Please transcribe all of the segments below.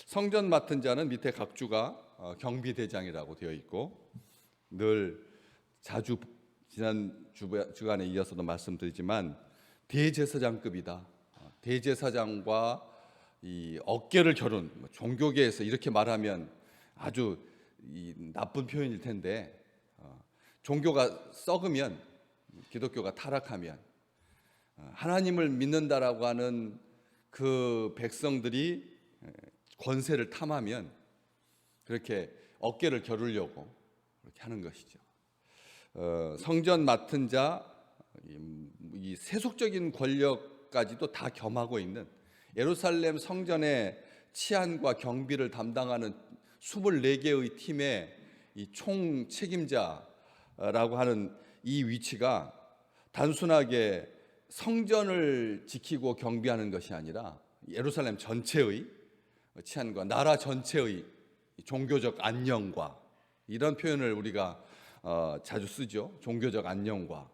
성전 맡은 자는 밑에 각주가 경비대장이라고 되어 있고, 늘 자주 지난 주간에 이어서도 말씀드리지만 대제사장급이다. 대제사장과 이 어깨를 겨룬, 종교계에서 이렇게 말하면 아주 나쁜 표현일 텐데, 종교가 썩으면, 기독교가 타락하면, 하나님을 믿는다라고 하는 그 백성들이 권세를 탐하면 그렇게 어깨를 겨루려고 그렇게 하는 것이죠. 성전 맡은 자, 이 세속적인 권력까지도 다 겸하고 있는 예루살렘 성전의 치안과 경비를 담당하는 24개의 팀의 이 총 책임자라고 하는 이 위치가 단순하게 성전을 지키고 경비하는 것이 아니라 예루살렘 전체의 치안과 나라 전체의 종교적 안녕과, 이런 표현을 우리가 자주 쓰죠. 종교적 안녕과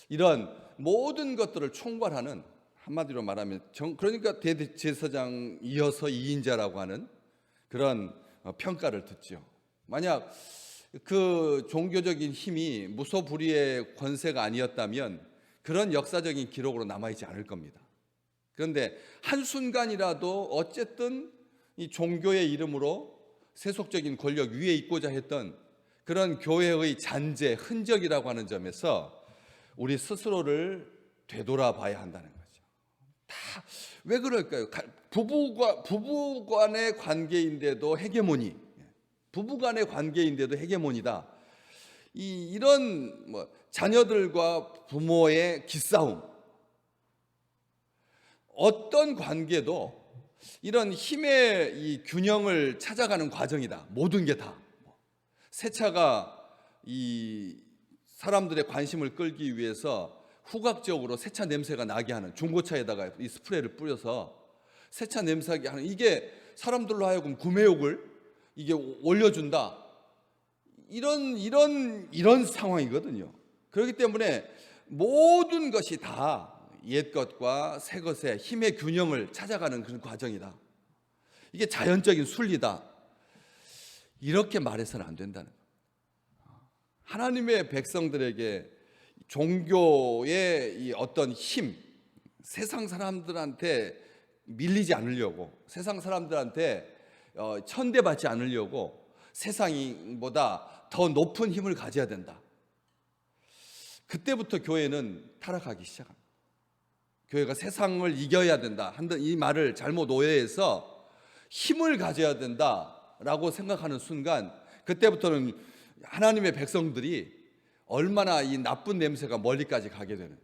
이런 모든 것들을 총괄하는, 한마디로 말하면 그러니까 대제사장 이어서 2인자라고 하는 그런 평가를 듣죠. 만약 그 종교적인 힘이 무소불위의 권세가 아니었다면 그런 역사적인 기록으로 남아있지 않을 겁니다. 그런데 한순간이라도 어쨌든 이 종교의 이름으로 세속적인 권력 위에 있고자 했던 그런 교회의 잔재, 흔적이라고 하는 점에서 우리 스스로를 되돌아봐야 한다는 거죠. 다 왜 그럴까요? 부부 간의 관계인데도 헤게모니, 부부 간의 관계인데도 헤게모니다. 이런 자녀들과 부모의 기싸움, 어떤 관계도 이런 힘의 이 균형을 찾아가는 과정이다. 모든 게 다. 세차가 이 사람들의 관심을 끌기 위해서 후각적으로 세차 냄새가 나게 하는, 중고차에다가 이 스프레이를 뿌려서 세차 냄새나게 하는, 이게 사람들로 하여금 구매욕을 이게 올려준다. 이런 상황이거든요. 그렇기 때문에 모든 것이 다 옛 것과 새 것의 힘의 균형을 찾아가는 그런 과정이다. 이게 자연적인 순리다. 이렇게 말해서는 안 된다는 거예요. 하나님의 백성들에게 종교의 이 어떤 힘, 세상 사람들한테 밀리지 않으려고, 세상 사람들한테 천대받지 않으려고 세상보다 더 높은 힘을 가져야 된다. 그때부터 교회는 타락하기 시작합니다. 교회가 세상을 이겨야 된다 이 말을 잘못 오해해서 힘을 가져야 된다라고 생각하는 순간, 그때부터는 하나님의 백성들이 얼마나 이 나쁜 냄새가 멀리까지 가게 되는지.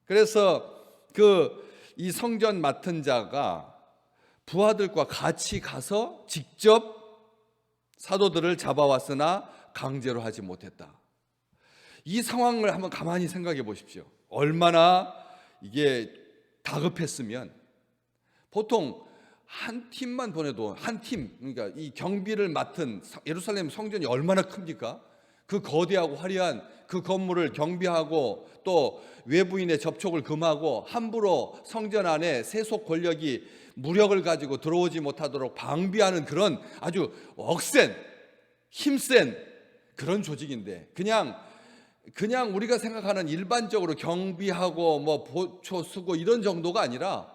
그래서 이 성전 맡은 자가 부하들과 같이 가서 직접 사도들을 잡아왔으나 강제로 하지 못했다. 이 상황을 한번 가만히 생각해 보십시오. 얼마나 이게 다급했으면. 보통 한 팀만 보내도, 한 팀, 그러니까 이 경비를 맡은 예루살렘 성전이 얼마나 큽니까? 그 거대하고 화려한 그 건물을 경비하고 또 외부인의 접촉을 금하고 함부로 성전 안에 세속 권력이 무력을 가지고 들어오지 못하도록 방비하는 그런 아주 억센, 힘센 그런 조직인데, 그냥 우리가 생각하는 일반적으로 경비하고 보초 쓰고 이런 정도가 아니라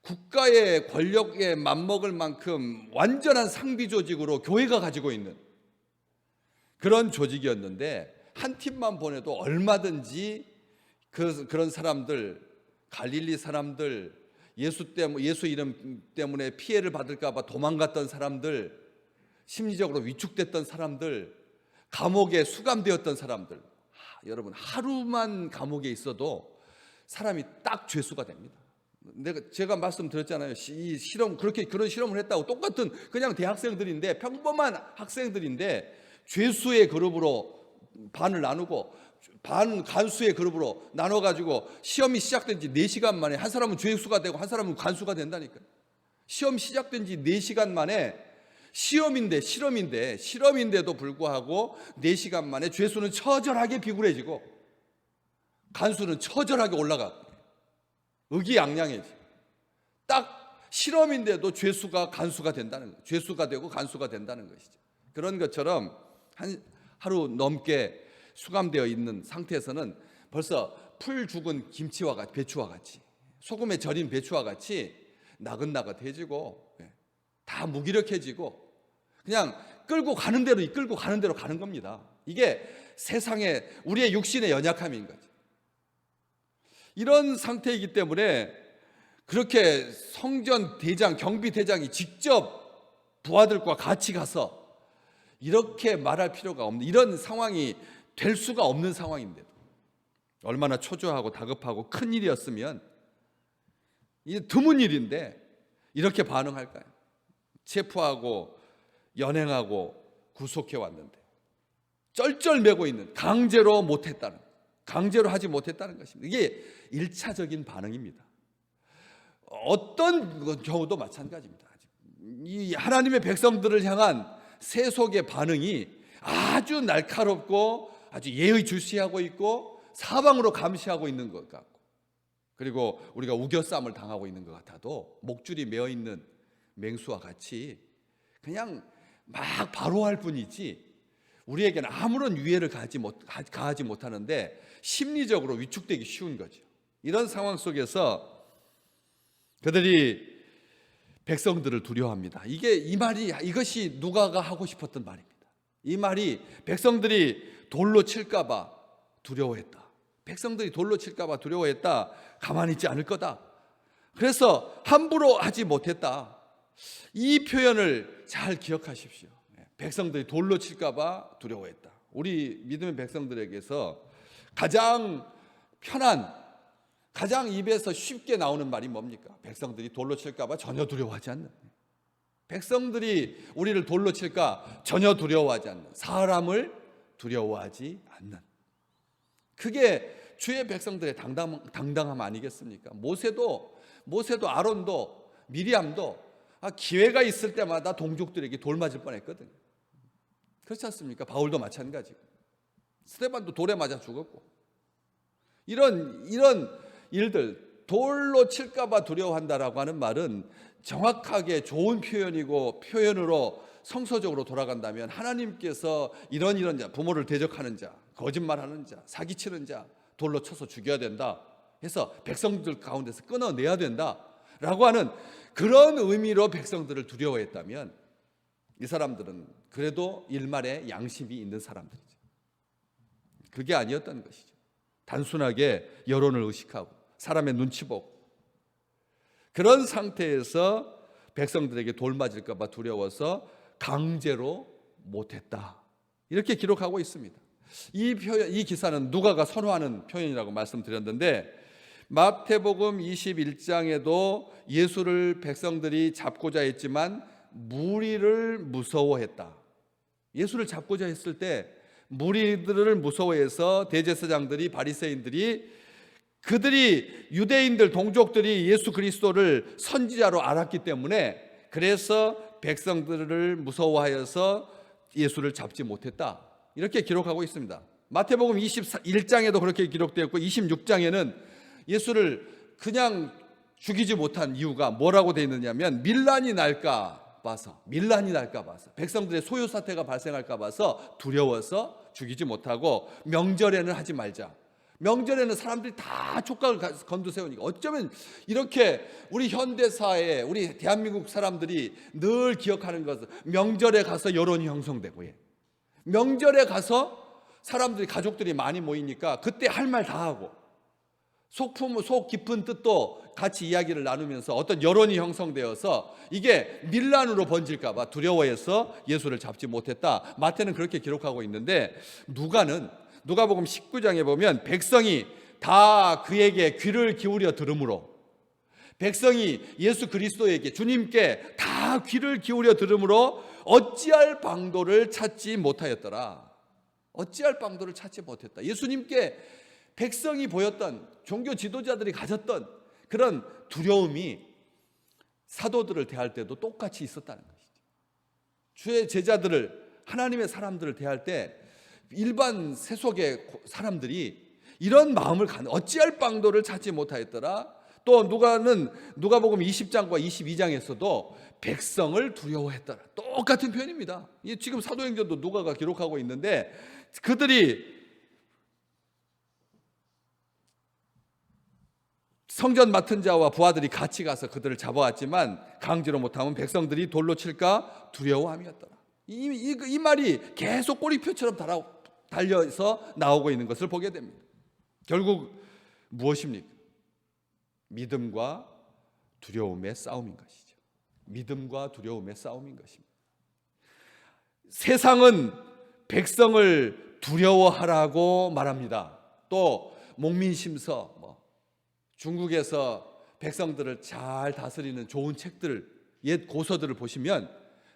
국가의 권력에 맞먹을 만큼 완전한 상비 조직으로 교회가 가지고 있는 그런 조직이었는데, 한 팀만 보내도 얼마든지 그런 사람들, 갈릴리 사람들, 예수 이름 때문에 피해를 받을까 봐 도망갔던 사람들, 심리적으로 위축됐던 사람들, 감옥에 수감되었던 사람들, 여러분 하루만 감옥에 있어도 사람이 딱 죄수가 됩니다. 제가 말씀드렸잖아요. 이 실험, 그런 실험을 했다고. 똑같은 그냥 대학생들인데, 평범한 학생들인데 죄수의 그룹으로 반을 나누고 반 간수의 그룹으로 나눠가지고 시험이 시작된 지 4시간 만에 한 사람은 죄수가 되고 한 사람은 간수가 된다니까요. 시험 시작된 지 4시간 만에, 실험인데도 불구하고 4시간 만에 죄수는 처절하게 비굴해지고 간수는 처절하게 올라가. 의기양양해지. 딱 실험인데도 죄수가 간수가 된다는 거예요. 죄수가 되고 간수가 된다는 것이죠. 그런 것처럼 한 하루 넘게 수감되어 있는 상태에서는 벌써 풀 죽은 김치와 같이, 배추와 같이, 소금에 절인 배추와 같이 나긋나긋해지고 다 무기력해지고 그냥 끌고 가는 대로 이끌고 가는 대로 가는 겁니다. 이게 세상에 우리의 육신의 연약함인 거죠. 이런 상태이기 때문에 그렇게 성전 대장, 경비 대장이 직접 부하들과 같이 가서 이렇게 말할 필요가 없는 이런 상황이 될 수가 없는 상황인데도 얼마나 초조하고 다급하고 큰 일이었으면 이 드문 일인데 이렇게 반응할까요? 체포하고 연행하고 구속해 왔는데 쩔쩔매고 있는 강제로 못했다는, 강제로 하지 못했다는 것입니다. 이게 1차적인 반응입니다. 어떤 경우도 마찬가지입니다. 이 하나님의 백성들을 향한 세속의 반응이 아주 날카롭고 아주 예의주시하고 있고 사방으로 감시하고 있는 것 같고, 그리고 우리가 우겨쌈을 당하고 있는 것 같아도 목줄이 메어 있는 맹수와 같이 그냥 막 바로할 뿐이지 우리에게는 아무런 유해를 가하지 못하는데 심리적으로 위축되기 쉬운 거죠. 이런 상황 속에서 그들이 백성들을 두려워합니다. 이것이 누가가 하고 싶었던 말입니다. 이 말이 백성들이 돌로 칠까 봐 두려워했다. 백성들이 돌로 칠까 봐 두려워했다. 가만히 있지 않을 거다. 그래서 함부로 하지 못했다. 이 표현을 잘 기억하십시오. 백성들이 돌로 칠까 봐 두려워했다. 우리 믿음의 백성들에게서 가장 편한, 가장 입에서 쉽게 나오는 말이 뭡니까? 백성들이 돌로 칠까 봐 전혀 두려워하지 않는, 백성들이 우리를 돌로 칠까 전혀 두려워하지 않는, 사람을 두려워하지 않는, 그게 주의 백성들의 당당함 아니겠습니까? 모세도 아론도 미리암도 기회가 있을 때마다 동족들에게 돌 맞을 뻔했거든요. 그렇지 않습니까? 바울도 마찬가지고 스데반도 돌에 맞아 죽었고, 이런 일들, 돌로 칠까 봐 두려워한다라고 하는 말은 정확하게 좋은 표현이고 표현으로 성서적으로 돌아간다면 하나님께서 이런 자, 부모를 대적하는 자, 거짓말하는 자, 사기치는 자 돌로 쳐서 죽여야 된다 해서 백성들 가운데서 끊어내야 된다라고 하는 그런 의미로 백성들을 두려워했다면 이 사람들은 그래도 일말의 양심이 있는 사람들이죠. 그게 아니었다는 것이죠. 단순하게 여론을 의식하고 사람의 눈치 보고 그런 상태에서 백성들에게 돌 맞을까 봐 두려워서 강제로 못했다. 이렇게 기록하고 있습니다. 이 기사는 누가가 선호하는 표현이라고 말씀드렸는데 마태복음 21장에도 예수를 백성들이 잡고자 했지만 무리를 무서워했다. 예수를 잡고자 했을 때 무리들을 무서워해서 대제사장들이, 바리새인들이, 그들이 유대인들 동족들이 예수 그리스도를 선지자로 알았기 때문에 그래서 백성들을 무서워하여서 예수를 잡지 못했다. 이렇게 기록하고 있습니다. 마태복음 21장에도 그렇게 기록되었고 26장에는 예수를 그냥 죽이지 못한 이유가 뭐라고 되어 있느냐면 밀란이 날까 봐서, 백성들의 소요 사태가 발생할까 봐서 두려워서 죽이지 못하고 명절에는 하지 말자. 명절에는 사람들이 다 촉각을 곤두세우니까 어쩌면 이렇게 우리 현대사에 우리 대한민국 사람들이 늘 기억하는 것은 명절에 가서 여론이 형성되고, 명절에 가서 사람들이, 가족들이 많이 모이니까 그때 할 말 다 하고 속 깊은 뜻도 같이 이야기를 나누면서 어떤 여론이 형성되어서 이게 밀란으로 번질까 봐 두려워해서 예수를 잡지 못했다. 마태는 그렇게 기록하고 있는데 누가복음 19장에 보면 백성이 다 그에게 귀를 기울여 들으므로, 백성이 예수 그리스도에게, 주님께 다 귀를 기울여 들으므로 어찌할 방도를 찾지 못하였더라. 어찌할 방도를 찾지 못했다. 예수님께 백성이 보였던, 종교 지도자들이 가졌던 그런 두려움이 사도들을 대할 때도 똑같이 있었다는 것이죠. 주의 제자들을, 하나님의 사람들을 대할 때 일반 세속의 사람들이 이런 마음을 갖는, 어찌할 방도를 찾지 못하였더라. 또 누가복음 20장과 22장에서도 백성을 두려워했더라. 똑같은 표현입니다. 지금 사도행전도 누가가 기록하고 있는데 그들이 성전 맡은 자와 부하들이 같이 가서 그들을 잡아왔지만 강제로 못하면 백성들이 돌로 칠까 두려워함이었더라. 이 말이 계속 꼬리표처럼 달려서 나오고 있는 것을 보게 됩니다. 결국 무엇입니까? 믿음과 두려움의 싸움인 것이죠. 믿음과 두려움의 싸움인 것입니다. 세상은 백성을 두려워하라고 말합니다. 또 목민심서, 중국에서 백성들을 잘 다스리는 좋은 책들, 옛 고서들을 보시면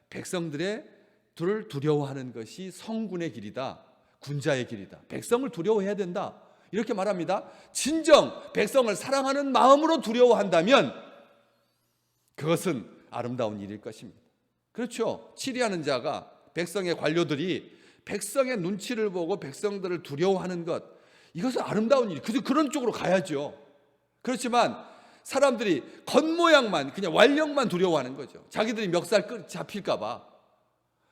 백성들을 두려워하는 것이 성군의 길이다, 군자의 길이다. 백성을 두려워해야 된다. 이렇게 말합니다. 진정 백성을 사랑하는 마음으로 두려워한다면 그것은 아름다운 일일 것입니다. 그렇죠. 치리하는 자가, 백성의 관료들이 백성의 눈치를 보고 백성들을 두려워하는 것, 이것은 아름다운 일, 그런 쪽으로 가야죠. 그렇지만 사람들이 겉모양만, 그냥 완력만 두려워하는 거죠. 자기들이 멱살 잡힐까 봐,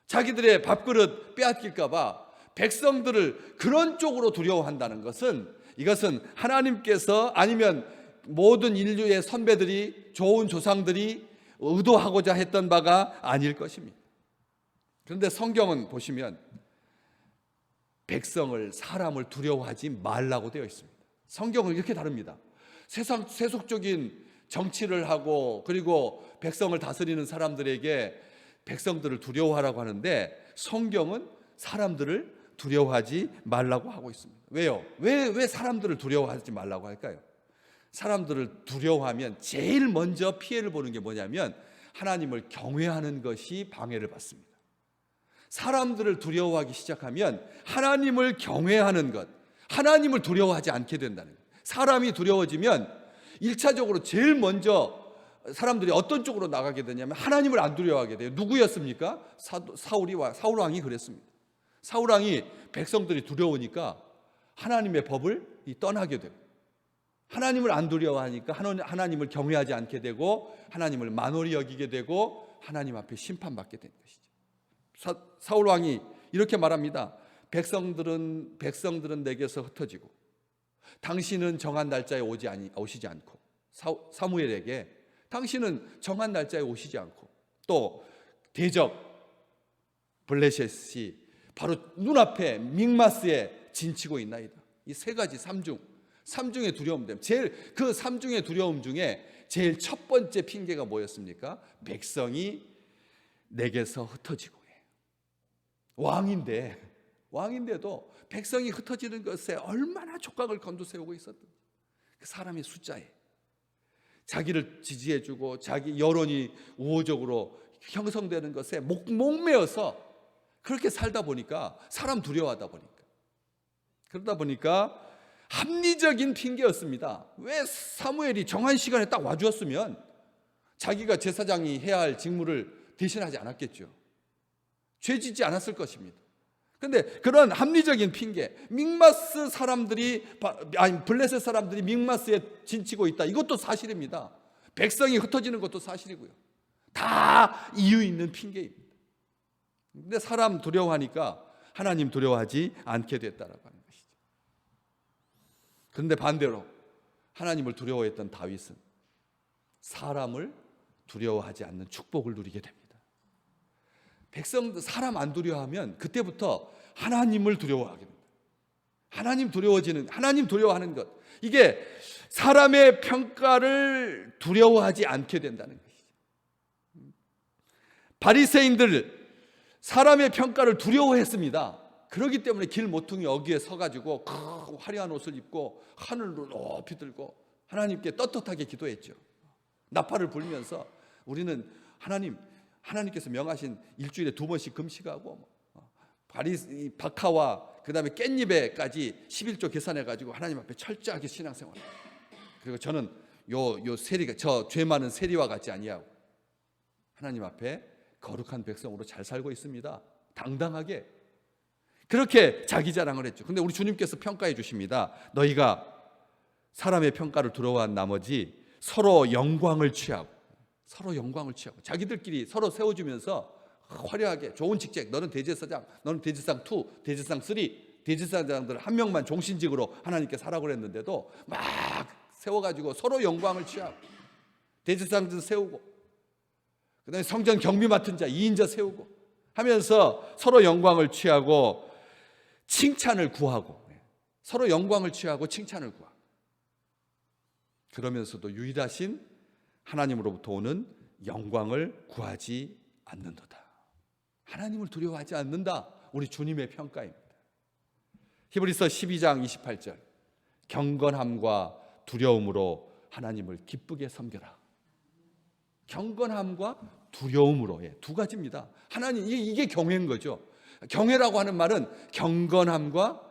자기들의 밥그릇 빼앗길까 봐 백성들을 그런 쪽으로 두려워한다는 것은, 이것은 하나님께서 아니면 모든 인류의 선배들이, 좋은 조상들이 의도하고자 했던 바가 아닐 것입니다. 그런데 성경은 보시면 백성을, 사람을 두려워하지 말라고 되어 있습니다. 성경은 이렇게 다릅니다. 세속적인 정치를 하고 그리고 백성을 다스리는 사람들에게 백성들을 두려워하라고 하는데 성경은 사람들을 두려워하지 말라고 하고 있습니다. 왜요? 왜 사람들을 두려워하지 말라고 할까요? 사람들을 두려워하면 제일 먼저 피해를 보는 게 뭐냐면 하나님을 경외하는 것이 방해를 받습니다. 사람들을 두려워하기 시작하면 하나님을 경외하는 것, 하나님을 두려워하지 않게 된다는 것. 사람이 두려워지면 1차적으로 제일 먼저 사람들이 어떤 쪽으로 나가게 되냐면 하나님을 안 두려워하게 돼요. 누구였습니까? 사울 왕이 그랬습니다. 사울 왕이 백성들이 두려우니까 하나님의 법을 떠나게 되고, 하나님을 안 두려워하니까 하나님을 경외하지 않게 되고 하나님을 만홀히 여기게 되고 하나님 앞에 심판받게 된 것이죠. 사울 왕이 이렇게 말합니다. 백성들은 내게서 흩어지고 당신은 정한 날짜에 오시지 않고, 사무엘에게 당신은 정한 날짜에 오시지 않고, 또 대적 블레셋이 바로 눈앞에 믹마스에 진치고 있나이다. 이 세 가지 삼중의 두려움 때문에 그 삼중의 두려움 중에 제일 첫 번째 핑계가 뭐였습니까? 백성이 내게서 흩어지고 해. 왕인데도 백성이 흩어지는 것에 얼마나 촉각을 곤두세우고 있었던, 그 사람의 숫자에 자기를 지지해주고 자기 여론이 우호적으로 형성되는 것에 목매어서 그렇게 살다 보니까, 사람 두려워하다 보니까, 그러다 보니까 합리적인 핑계였습니다. 왜 사무엘이 정한 시간에 딱 와주었으면 자기가 제사장이 해야 할 직무를 대신하지 않았겠죠. 죄짓지 않았을 것입니다. 그런데 그런 합리적인 핑계, 블레셋 사람들이 믹마스에 진치고 있다, 이것도 사실입니다. 백성이 흩어지는 것도 사실이고요. 다 이유 있는 핑계입니다. 그런데 사람 두려워하니까 하나님 두려워하지 않게 됐다라고 하는 것이죠. 그런데 반대로 하나님을 두려워했던 다윗은 사람을 두려워하지 않는 축복을 누리게 됩니다. 사람 안 두려워하면 그때부터 하나님을 두려워하게 됩니다. 하나님 두려워하는 것, 이게 사람의 평가를 두려워하지 않게 된다는 것이죠. 바리새인들 사람의 평가를 두려워했습니다. 그렇기 때문에 길 모퉁이 어귀에 서가지고 화려한 옷을 입고 하늘로 높이 들고 하나님께 떳떳하게 기도했죠. 나팔을 불면서 우리는 하나님께서 명하신 일주일에 2번씩 금식하고 박하와 그 다음에 깻잎에까지 11조 계산해가지고 하나님 앞에 철저하게 신앙생활. 그리고 저는 저 죄 많은 세리와 같지 아니하고 하나님 앞에 거룩한 백성으로 잘 살고 있습니다. 당당하게 그렇게 자기 자랑을 했죠. 근데 우리 주님께서 평가해 주십니다. 너희가 사람의 평가를 두려워한 나머지 서로 영광을 취하고 자기들끼리 서로 세워주면서 화려하게 좋은 직책, 너는 대제사장, 너는 대제사장 2, 대제사장 3, 대제사장들 한 명만 종신직으로 하나님께 사라고 그랬는데도 막 세워가지고 서로 영광을 취하고 대제사장들 세우고 그다음에 성전 경비 맡은 자 2인자 세우고 하면서 서로 영광을 취하고 칭찬을 구하고 서로 영광을 취하고 칭찬을 구하고 그러면서도 유일하신 하나님으로부터 오는 영광을 구하지 않는도다. 하나님을 두려워하지 않는다. 우리 주님의 평가입니다. 히브리서 12장 28절 경건함과 두려움으로 하나님을 기쁘게 섬겨라. 경건함과 두려움으로 두 가지입니다. 하나님 이게 경외인 거죠. 경외라고 하는 말은 경건함과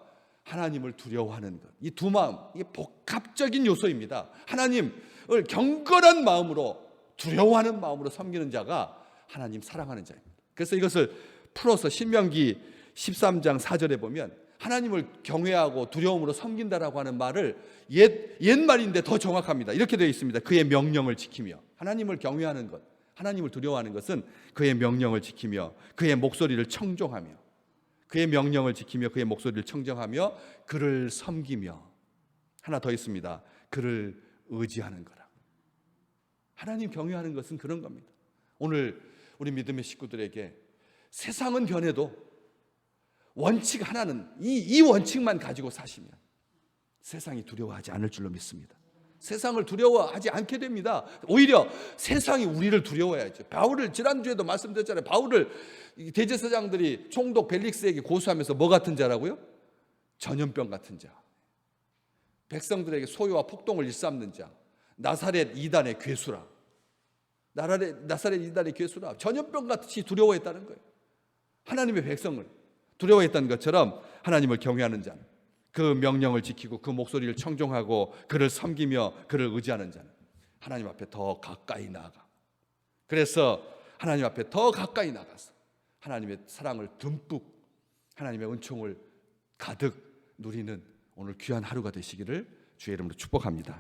하나님을 두려워하는 것. 이 두 마음 이게 복합적인 요소입니다. 하나님을 경건한 마음으로 두려워하는 마음으로 섬기는 자가 하나님 사랑하는 자입니다. 그래서 이것을 풀어서 신명기 13장 4절에 보면 하나님을 경외하고 두려움으로 섬긴다라고 하는 말을 옛말인데 더 정확합니다. 이렇게 되어 있습니다. 그의 명령을 지키며 하나님을 경외하는 것, 하나님을 두려워하는 것은 그의 명령을 지키며 그의 목소리를 청종하며 그의 명령을 지키며 그의 목소리를 청정하며 그를 섬기며 하나 더 있습니다. 그를 의지하는 거라. 하나님 경외하는 것은 그런 겁니다. 오늘 우리 믿음의 식구들에게 세상은 변해도 원칙 하나는 이 원칙만 가지고 사시면 세상이 두려워하지 않을 줄로 믿습니다. 세상을 두려워하지 않게 됩니다. 오히려 세상이 우리를 두려워해야죠. 바울을 지난주에도 말씀드렸잖아요. 바울을 대제사장들이 총독 벨릭스에게 고소하면서 뭐 같은 자라고요? 전염병 같은 자, 백성들에게 소유와 폭동을 일삼는 자, 나사렛 이단의 괴수라. 나사렛 이단의 괴수라. 전염병 같이 두려워했다는 거예요. 하나님의 백성을 두려워했던 것처럼 하나님을 경외하는 자는 그 명령을 지키고 그 목소리를 청종하고 그를 섬기며 그를 의지하는 자는 하나님 앞에 더 가까이 나아가. 그래서 하나님 앞에 더 가까이 나가서 하나님의 사랑을 듬뿍, 하나님의 은총을 가득 누리는 오늘 귀한 하루가 되시기를 주의 이름으로 축복합니다.